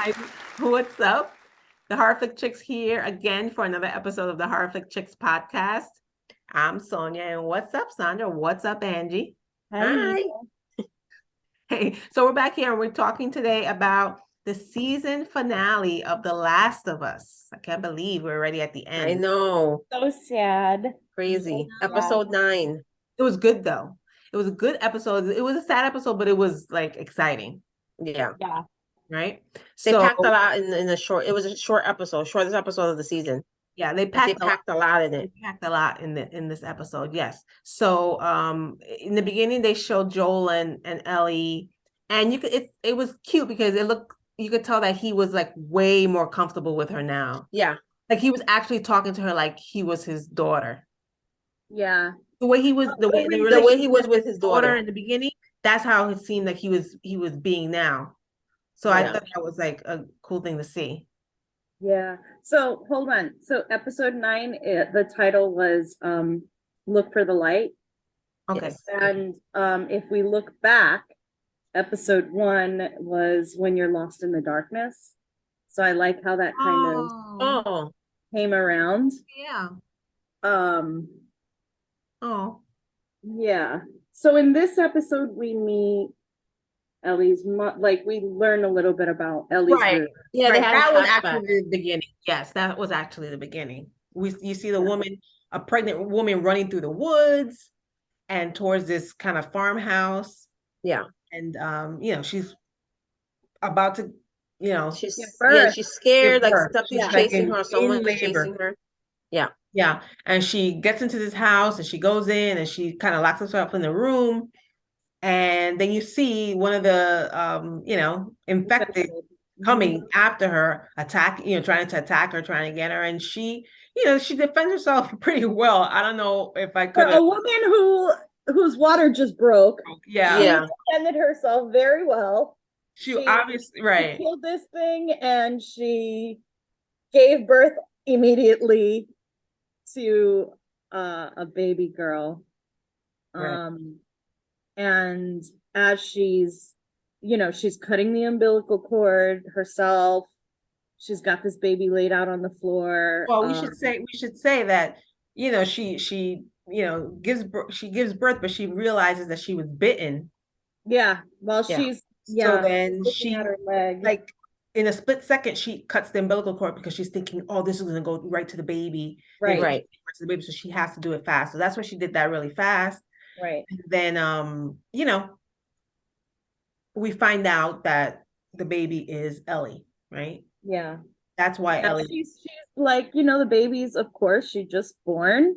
Hi, what's up? The Horrific Chicks here again for another episode of the Horrific Chicks podcast. I'm Sonia, and what's up, Sandra? What's up, Angie? Hi, Hi. Nina. Hey, so we're back here and we're talking today about the season finale of The Last of Us. I can't believe we're already at the I end. know. So sad. So Crazy. sad. Episode 9. It was good though. It was a good episode. It was a sad episode, but it was like exciting, Yeah. Yeah. right? They So packed a lot in a short, it was a short episode, shortest episode of the season. yeah, they But they packed a lot. packed a lot in They it. packed a lot in this episode, yes. So in the beginning they showed Joel and Ellie, and it was cute because you could tell that he was like way more comfortable with her now. Yeah. Like he was actually talking to her like he was his daughter. Yeah. The way he was the way the The way relationship he was with with his daughter daughter. in the beginning, that's how it seemed like he was being now. So I Yeah. thought that was like a cool thing to see. Yeah. So hold on. So episode 9, the title was Look for the Light. Okay. Yes. And if we look back, episode 1 was When You're Lost in the Darkness. So I like how that kind of Oh, came around. yeah. Um Oh. yeah. So in this episode we meet Ellie's like we learn a little bit about Ellie's Right. root. yeah, they Right. had a That was flashback. actually the beginning. Yes, that was actually the beginning. You see the woman, a pregnant woman running through the woods and towards this kind of farmhouse. Yeah. And she's about to, She's Give yeah, birth. she's scared, give like birth. something's She's like chasing her, in someone's chasing labor. her. Yeah. Yeah. And she gets into this house and she goes in and she kind of locks herself in the room. And then you see one of the infected coming after her, trying to attack her, trying to get her. And she defends herself pretty well. I don't know if I For could have. a woman whose water just broke, Yeah. she Yeah. defended herself very well. She She obviously, right. killed this thing and she gave birth immediately to a baby girl. Right. And as she's cutting the umbilical cord herself. She's got this baby laid out on the floor. Well, we should say that, she gives birth, but she realizes that she was bitten. Yeah, while Yeah. she's So then looking at her leg. like in a split second, she cuts the umbilical cord because she's thinking, oh, this is going to go right to the baby. Right. Right. To the baby, so she has to do it fast. So that's why she did that really fast. Right. And then, we find out that the baby is Ellie, right? Yeah. That's why Yeah, Ellie. she's like, the baby's, of course, she just born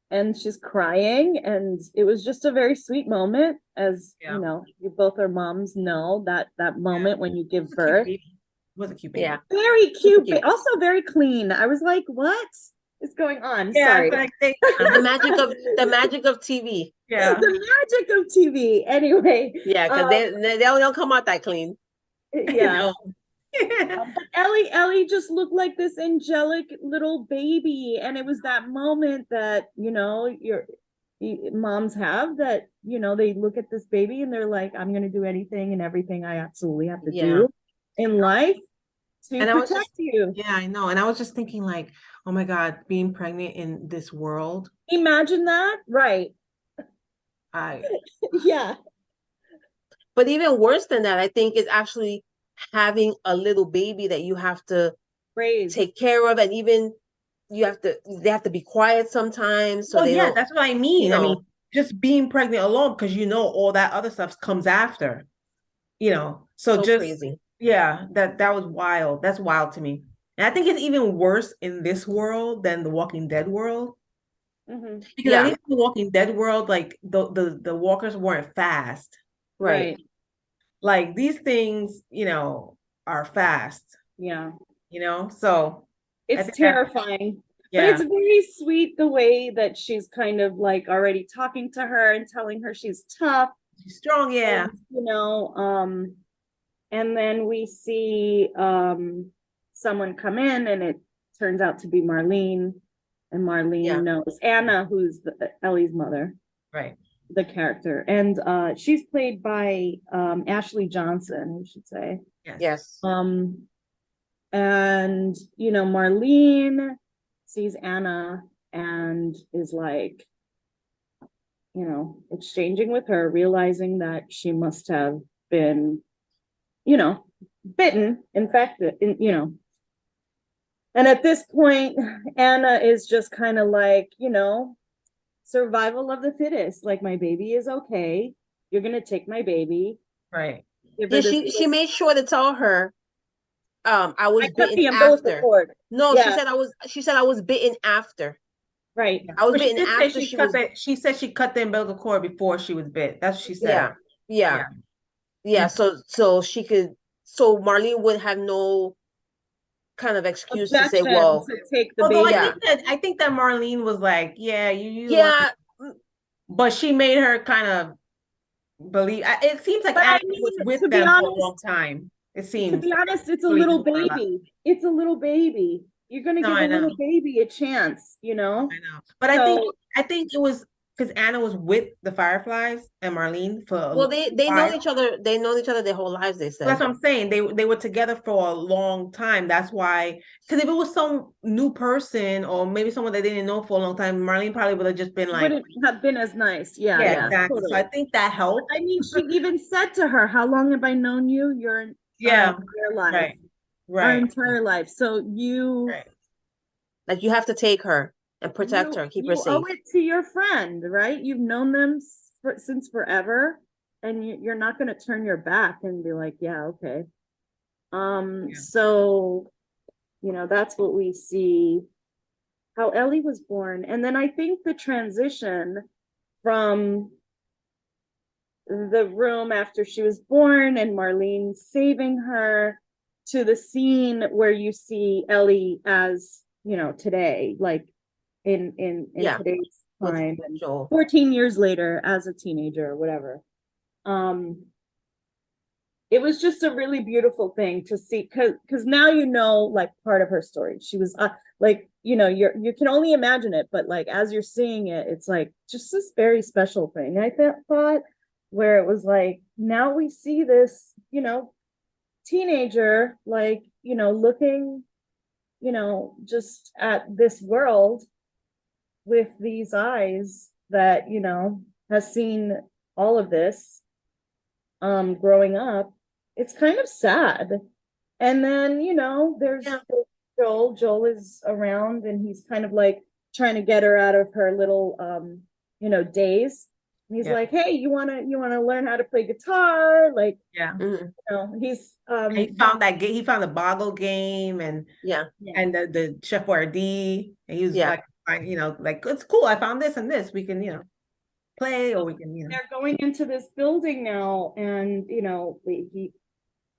and she's crying. And it was just a very sweet moment, as Yeah. you both are moms, know that moment when you give It was a cute birth. baby. It was a cute baby. Yeah. Very cute, cute. but also very clean. I was like, what is going on? Yeah, Sorry. but I think, The magic of TV. yeah. The magic of TV. Anyway. Yeah, because they don't come out that clean. Yeah. No. But Ellie just looked like this angelic little baby, and it was that moment that your moms have, that they look at this baby and they're like, I'm gonna do anything and everything I absolutely have to do in life to And I was protect you. Yeah, I know. And I was just thinking like, oh my God, being pregnant in this world, Imagine that, right? I Yeah. But even worse than that, I think, is actually having a little baby that you have to Raise. take care of, and even they have to be quiet sometimes, so well, they yeah, don't. that's what I mean. you I know. mean, just being pregnant alone, because all that other stuff comes after, So So just crazy. yeah, that was wild. That's wild to me. And I think it's even worse in this world than the Walking Dead world. Mhm. Because at Yeah. least in the Walking Dead world, like the walkers weren't fast. Right. Like these things, are fast, Yeah. So I It's think terrifying. But yeah. it's very sweet the way that she's kind of like already talking to her and telling her she's tough. She's strong, yeah. And then we see someone come in, and it turns out to be Marlene. And Marlene knows Anna, who's Ellie's mother, Right. the character. And she's played by Ashley Johnson, we should say. Yes. Yes. And, Marlene sees Anna and is like, exchanging with her, realizing that she must have been, bitten, infected, And at this point, Anna is just kind of like, survival of the fittest. Like, my baby is okay. You're going to take my baby. Right. Give Yeah, her this. she made sure to tell her, I was I cut bitten the umbilical after. cord. No, Yeah, she said I was bitten after. right. I was But she bitten did say after she was, she said she cut the umbilical cord before she was bit. That's what she said. yeah, yeah, Yeah. yeah. Mhm. So she could, so Marlene would have no kind of excuse to say, Objection well, to take the Although baby. I think that Marlene was like, yeah, you want, yeah, but she made her kind of believe. It seems like But I Anna mean, was with to be them for a long honest, time. It to seems be honest, it's a really little knew her a lot. baby. It's a little baby. You're gonna No, give a I know. little baby a chance, I know. But So I think it was because Anna was with the Fireflies and Marlene for a well, they know while. each other. They know each other their whole lives. They That's said, what I'm saying. They were together for a long time. That's why. Because if it was some new person or maybe someone that they didn't know for a long time, Marlene probably would have just been like, wouldn't have been as nice. Yeah, yeah, yeah, yeah, exactly. So I totally. think that helped. I mean, she even said to her, "How long have I known you? Your Yeah. entire life, Right. our Right. entire life. So Right. like you have to take her and protect you her, keep her you owe safe. it to your friend, right? You've known them since forever, and you're not going to turn your back and be like, yeah, okay." Yeah. So that's what we see, how Ellie was born. And then I think the transition from the room after she was born and Marlene saving her to the scene where you see Ellie as, today, like in Yeah, today's with time, and Joel. 14 years later as a teenager or whatever. Um, it was just a really beautiful thing to see, because now like part of her story. She was like, you can only imagine it, but like as you're seeing it, it's like just this very special thing. I thought, where it was like, now we see this teenager, like, looking, just at this world with these eyes that has seen all of this growing up. It's kind of sad. And then, there's Yeah, Joel. Joel is around and he's kind of like trying to get her out of her little daze. And he's Yeah. like, "Hey, you wanna learn how to play guitar?" Like, Yeah. mhm, he's He found that game. He found the Boggle game yeah, and the Chef Boyardee, and he was yeah. like, like it's cool. I found this and this. We can, play So or we can, they're going into this building now, and he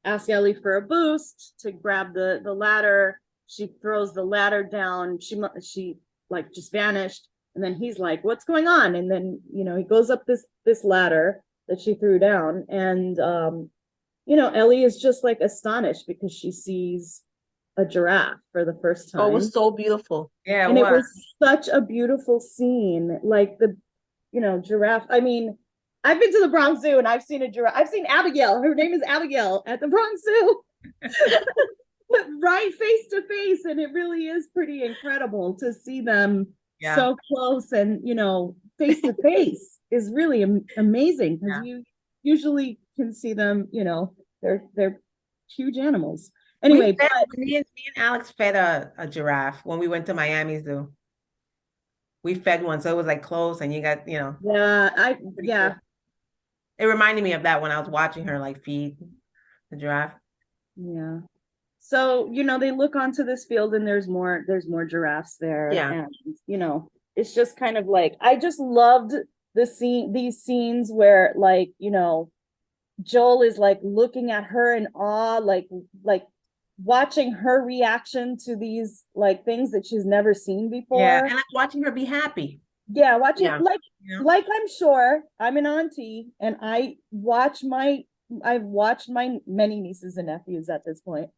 asks Ellie for a boost to grab the ladder. She throws the ladder down. She like just vanished, and then he's like, "What's going on?" And then he goes up this ladder that she threw down, and Ellie is just like astonished because she sees a giraffe for the first Oh, it was time. so beautiful. Yeah, And it what? was such a beautiful scene. Like the giraffe. I mean, I've been to the Bronx Zoo and I've seen a giraffe. I've seen Abigail. Her name is Abigail at the Bronx Zoo. Right, face to face. And it really is pretty incredible to see them Yeah. so close, and face to face is really amazing, because Yeah. you usually can see them, they're huge animals. We Anyway, fed but me and Alex fed a giraffe when we went to Miami Zoo. We fed one, so it was like close, and you got, yeah, pretty cool. It reminded me of that when I was watching her like feed the giraffe. yeah. So, they look onto this field and there's more giraffes there. Yeah, And, it's just kind of like, I just loved these scenes where, like, Joel is like looking at her in awe, like watching her reaction to these like things that she's never seen Yeah, before. and like watching her be happy. Yeah, watching yeah, like I'm sure I'm an auntie, and I've watched my many nieces and nephews at this point.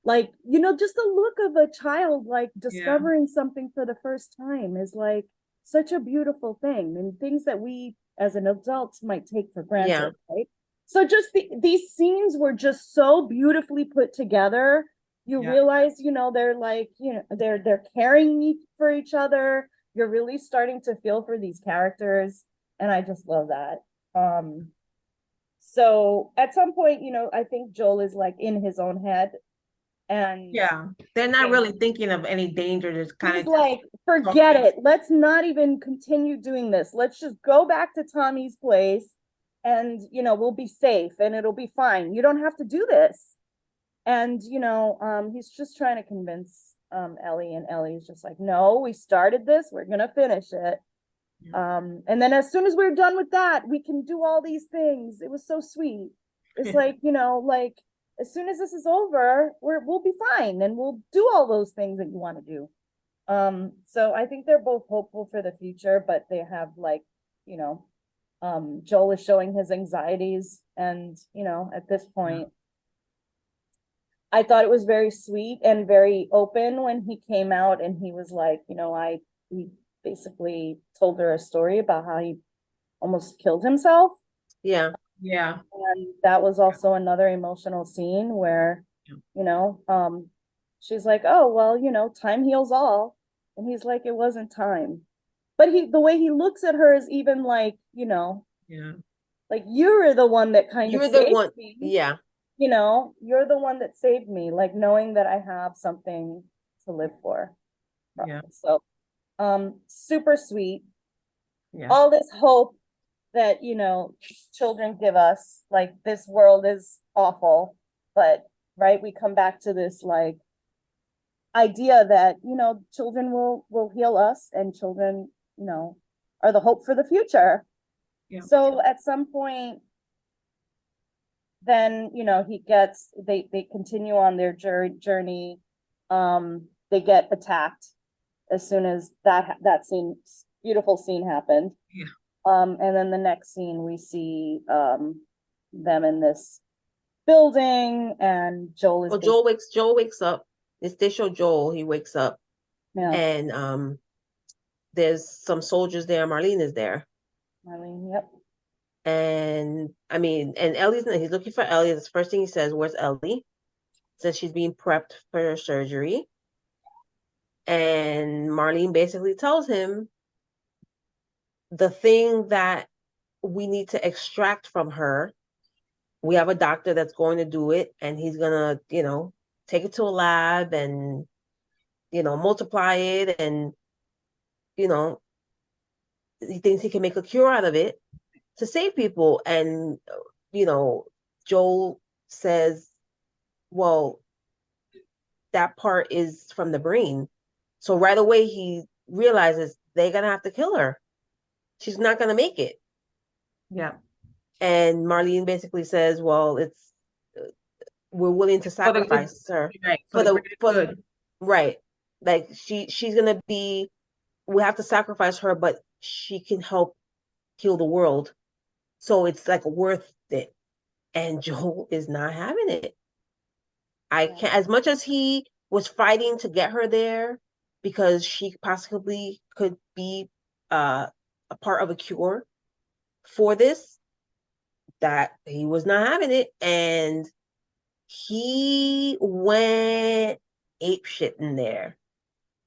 Like, just the look of a child like Yeah, discovering something for the first time is like such a beautiful thing, and things that we as an adults might take for yeah, granted, right? So just these scenes were just so beautifully put together You Yeah. realize, they're like, they're caring for each other. You're really starting to feel for these characters, and I just love that. So at some point, I think Joel is like in his own head, and Yeah. They're not really thinking of any danger, just kind he's of just like, forget talking. it. Let's not even continue doing this. Let's just go back to Tommy's place and, we'll be safe and it'll be fine. You don't have to do this. And, he's just trying to convince Ellie, and Ellie's just like, no, we started this. We're going to finish it. And then as soon as we're done with that, we can do all these things. It was so sweet. It's like, like as soon as this is over, we'll be fine and we'll do all those things that you want to do. So I think they're both hopeful for the future, but they have like, Joel is showing his anxieties, and at this point, I thought it was very sweet and very open when he came out and he was like, he basically told her a story about how he almost killed himself. Yeah. Yeah. And that was also another emotional scene where, she's like, oh, well, time heals all. And he's like, it wasn't time. But the way he looks at her is even like, Yeah. like you're the one that kind of You're the saved one. me. Yeah. You're the one that saved me, like knowing that I have something to live for. Yeah. So, super sweet. Yeah. All this hope that, children give us, like this world is awful, but right, we come back to this like idea that, children will heal us, and children, are the hope for the future. Yeah. So at some point, then they continue on their journey. They get attacked as soon as that beautiful scene happened. Yeah. And then the next scene we see them in this building, and Joel is Well, Joel wakes up. They show Joel, he wakes up, yeah, and there's some soldiers there. Marlene is there. Marlene, yep. And I mean, and he's looking for Ellie. The first thing he says, where's Ellie? Says she's being prepped for her surgery. And Marlene basically tells him the thing that we need to extract from her. We have a doctor that's going to do it, and he's gonna, take it to a lab and, multiply it, and, he thinks he can make a cure out of it to save people. And, Joel says, well, that part is from the brain. So right away he realizes they're gonna have to kill her. She's not gonna make it. Yeah. And Marlene basically says, well, it's we're willing to For the good, sacrifice her right. for For the the greater for good. right. Like she's gonna be, we have to sacrifice her, but she can help heal the world. So it's like worth it. And Joel is not having it. I can't, as much as he was fighting to get her there because she possibly could be a part of a cure for this, that he was not having it. And he went ape shit in there.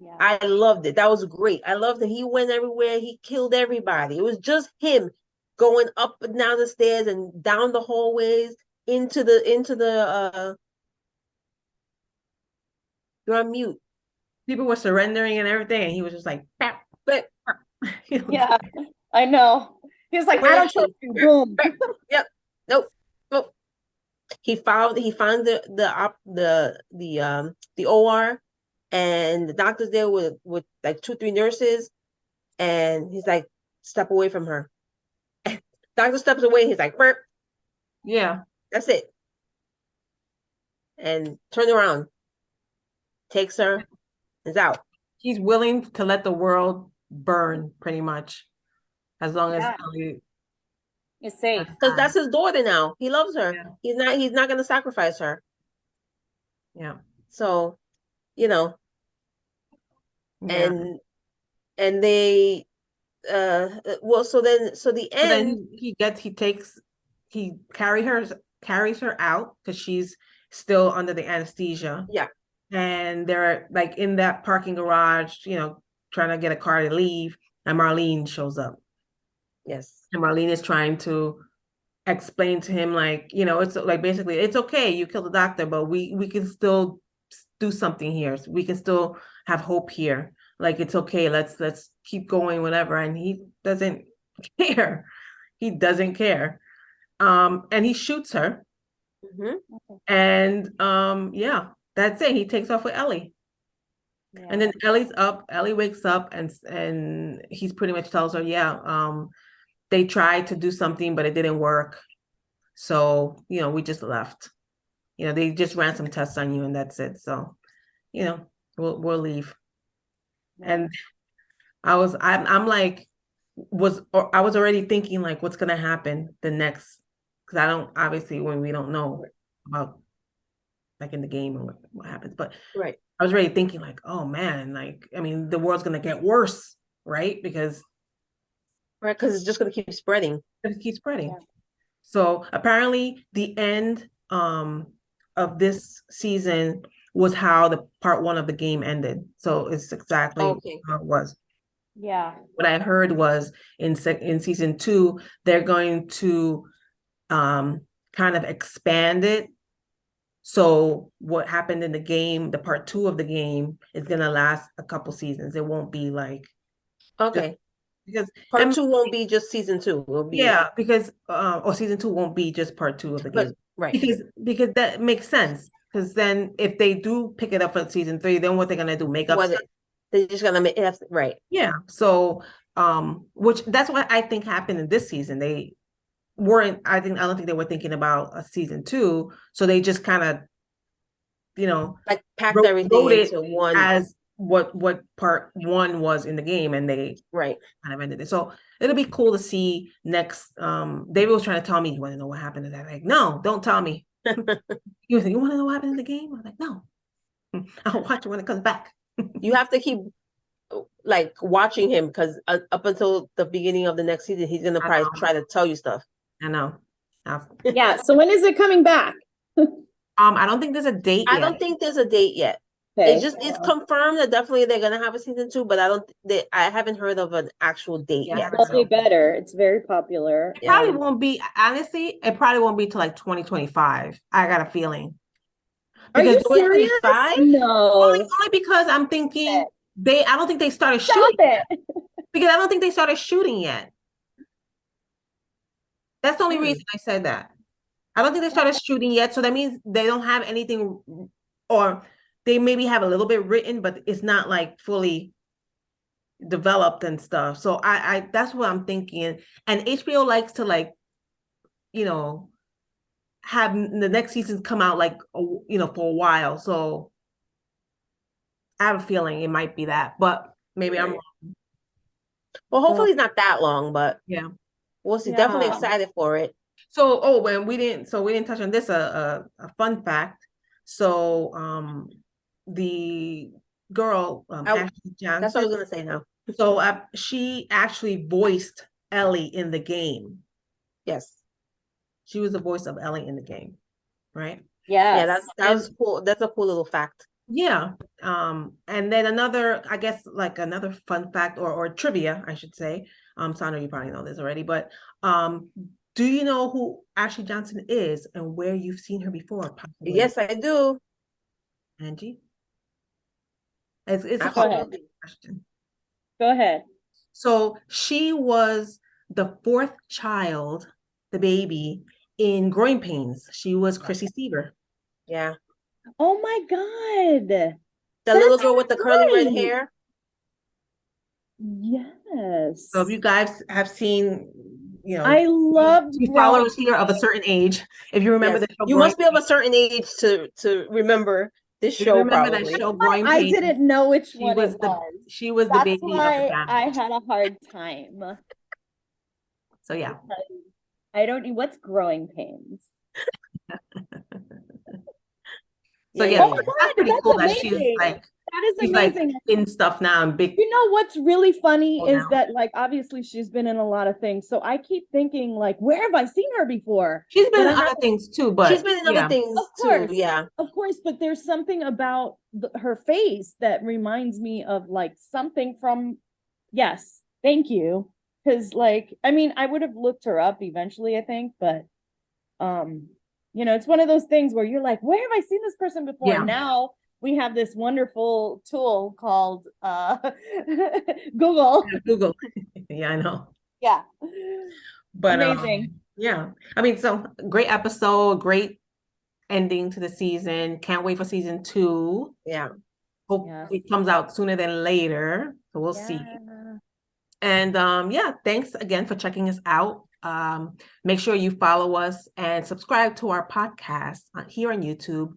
Yeah. I loved it. That was great. I loved that he went everywhere. He killed everybody. It was just him going up and down the stairs and down the hallways into the you're on mute. People were surrendering and everything, and he was just like, "Bap, But bap." Yeah, I know. He's like, I don't trust you. Boom. Yep. Nope. Nope. He found the OR, and the doctor's there with like 2, 3 nurses, and he's like, step away from her. Doctor steps away, he's like, burp, Yeah. that's it. And turns around, takes her, is out. He's willing to let the world burn, pretty much, as long as Yeah. Ellie It's safe. has Because time. that's his daughter now. He loves her. Yeah. He's not gonna sacrifice her. Yeah. So, Yeah. and they well, so the So end. then he carries her out because she's still under the anesthesia. Yeah. and they're like in that parking garage, trying to get a car to leave, and Marlene shows up. Yes. And Marlene is trying to explain to him, like, it's like, basically, it's okay, you killed the doctor, but we can still do something here. So we can still have hope here. Like, it's okay, let's keep going, whatever. And he doesn't care. He doesn't care. And he shoots her. And yeah, that's it. He takes off with Ellie. And then Ellie wakes up, and he's pretty much tells her, yeah, they tried to do something, but it didn't work. So, we just left. They just ran some tests on you, and that's it. So, we'll leave. And I'm like, I was already thinking, like, what's gonna happen the next, because I don't, obviously, when we don't know about, like, in the game and what happens, but right. I was already thinking, like, oh man, like, I mean, the world's gonna get worse, right? Because it's just gonna keep spreading. it keeps spreading. Yeah. So apparently the end of this season was how the part 1 of the game ended. So it's exactly how it was. Yeah. What I heard was in season 2, they're going to kind of expand it. So what happened in the game, the part 2 of the game, is gonna last a couple seasons. It won't be like because part 2 won't be just season 2. Will be because or season 2 won't be just part 2 of the game. Right. Because that makes sense. Because then if they do pick it up for season 3, then what they're gonna do? Make up stuff? They're just gonna make it right. Yeah. So which that's what I think happened in this season. They weren't, I don't think they were thinking about a season 2. So they just kind of, like packed everything into one as what part 1 was in the game, and they kind of ended it. So it'll be cool to see next. David was trying to tell me, you want to know what happened to that? Like, no, don't tell me. You want to know what happened in the game? I was like, no. I'll watch it when it comes back. You have to keep like watching him, because up until the beginning of the next season, he's gonna probably try to tell you stuff. I know. Yeah. So when is it coming back? I don't think there's a date yet. I don't think there's a date yet. Okay. It's confirmed that definitely they're gonna have a season 2, but I haven't heard of an actual date yet. Probably better. It's very popular. It probably won't be, honestly, it probably won't be till like 2025. I got a feeling. Because are you serious? No. Only because I'm thinking I don't think they started shooting. Because I don't think they started shooting yet. That's the only reason I said that. I don't think they started shooting yet. So that means they don't have anything, or they maybe have a little bit written, but it's not like fully developed and stuff. So I that's what I'm thinking. And HBO likes to, like, have the next seasons come out like, for a while. So I have a feeling it might be that, but maybe I'm wrong. Well, hopefully it's not that long, but yeah, we'll see. Definitely excited for it. So, when we didn't touch on this, a fun fact. So, the girl, Ashley Johnson. That's what I was gonna say now. So, she actually voiced Ellie in the game. Yes, she was the voice of Ellie in the game, right? Yeah, that was cool. That's a cool little fact. Yeah. And then another, I guess, like another fun fact or trivia, I should say. Sandra, you probably know this already, but do you know who Ashley Johnson is and where you've seen her before? Possibly? Yes, I do. Angie? It's a hard question. Go ahead. So she was the 4th child, the baby, in Growing Pains. She was Chrissy Stever. Yeah. Oh my God. The little girl with the curly red hair. Yes. So if you guys have seen, I loved followers here of a certain age. If you remember the show, you must be of a certain age to remember this show. Remember probably. that show, I didn't know which one it was. She was the baby. That's why I had a hard time. So yeah. I don't know what's Growing Pains. So yeah, that's pretty cool that she's like That is she's like amazing. in stuff now and big. You know what's really funny Oh, is now. that, like, obviously she's been in a lot of things. So I keep thinking, like, where have I seen her before? She's been But in I'm not, other things too, She's but been in other yeah, things too. Yeah. of course, but there's something about her face that reminds me of like something from, yes, thank you. Because, like, I mean, I would have looked her up eventually, I think, but it's one of those things where you're like, where have I seen this person before? yeah, And now we have this wonderful tool called Google. Google. Yeah, I know. Yeah. But Amazing. yeah. I mean, so great episode, great ending to the season. Can't wait for season 2. Yeah. Hope Yes. it comes out sooner than later. So we'll see. Yeah. And yeah, thanks again for checking us out. Make sure you follow us and subscribe to our podcast here on YouTube.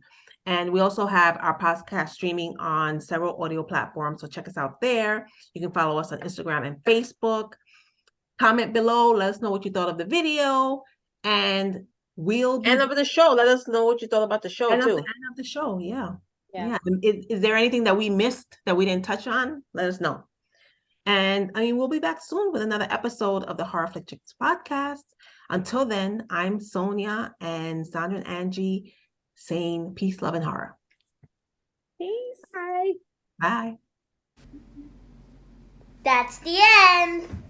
And we also have our podcast streaming on several audio platforms. So check us out there. You can follow us on Instagram and Facebook. Comment below. Let us know what you thought of the video. And we'll be End of the show. Let us know what you thought about the show end too. of the show. Yeah. Yeah. Is there anything that we missed that we didn't touch on? Let us know. And I mean, we'll be back soon with another episode of the Horror Flick Chicks podcast. Until then, I'm Sonia and Sandra and Angie saying peace, love, and horror. Peace. Bye. Bye. That's the end.